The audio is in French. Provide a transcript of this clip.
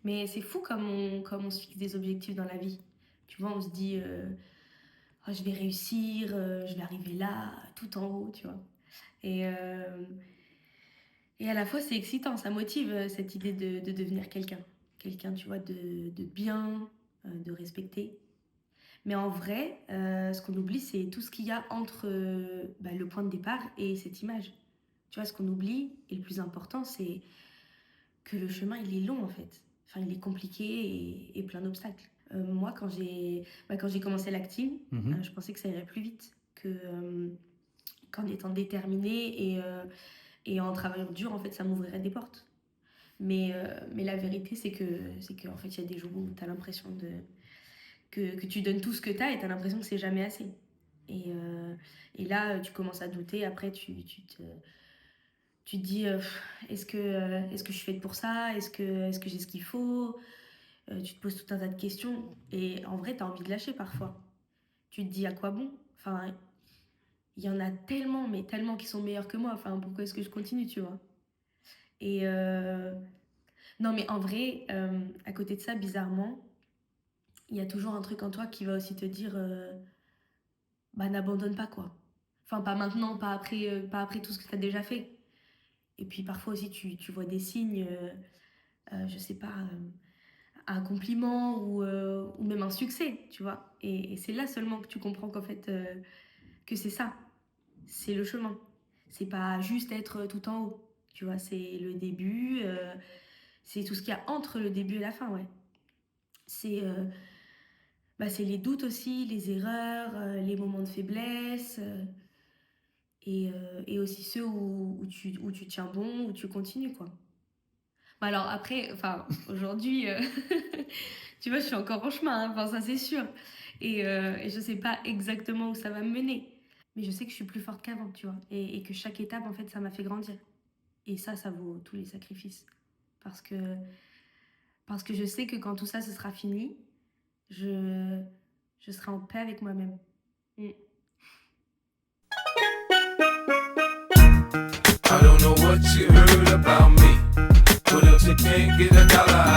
Mais c'est fou comme on se fixe des objectifs dans la vie. Tu vois, on se dit, oh, je vais réussir, je vais arriver là, tout en haut, tu vois. Et, euh, et à la fois, c'est excitant, ça motive cette idée de devenir quelqu'un. Quelqu'un, tu vois, de bien, de respecté. Mais en vrai, ce qu'on oublie, c'est tout ce qu'il y a entre bah, le point de départ et cette image. Tu vois, ce qu'on oublie, et le plus important, c'est que le chemin, il est long en fait. Enfin, il est compliqué et plein d'obstacles. Moi, quand j'ai commencé l'acting, Mhm. je pensais que ça irait plus vite qu'en étant déterminée et en travaillant dur, en fait, ça m'ouvrirait des portes. Mais la vérité, c'est que en fait, il y a des jours où tu as l'impression que tu donnes tout ce que tu as et tu as l'impression que c'est jamais assez. Et là, tu commences à douter. Après, tu te dis est-ce que je suis faite pour ça? Est-ce que j'ai ce qu'il faut? Tu te poses tout un tas de questions. Et en vrai, tu as envie de lâcher parfois. Tu te dis à quoi bon? Enfin, il y en a tellement, mais tellement qui sont meilleurs que moi. Enfin, pourquoi est-ce que je continue, tu vois? Et non, mais en vrai, à côté de ça, bizarrement, il y a toujours un truc en toi qui va aussi te dire bah n'abandonne pas quoi. Enfin, pas maintenant, pas après tout ce que tu as déjà fait. Et puis parfois aussi, tu vois des signes, je sais pas, un compliment ou même un succès, tu vois. Et c'est là seulement que tu comprends qu'en fait, que c'est ça, c'est le chemin. C'est pas juste être tout en haut, tu vois, c'est le début, c'est tout ce qu'il y a entre le début et la fin, ouais. C'est bah, c'est les doutes aussi, les erreurs, les moments de faiblesse, et aussi ceux où tu tiens bon, où tu continues, quoi. Bah alors après, enfin, aujourd'hui, tu vois, je suis encore en chemin, hein, enfin, ça c'est sûr. Et je sais pas exactement où ça va me mener. Mais je sais que je suis plus forte qu'avant, tu vois. Et que chaque étape, en fait, ça m'a fait grandir. Et ça vaut tous les sacrifices. Parce que, parce que je sais que quand tout ça, ce sera fini, je, je serai en paix avec moi-même. Mm. I don't know what you heard about me, but if you can't get $1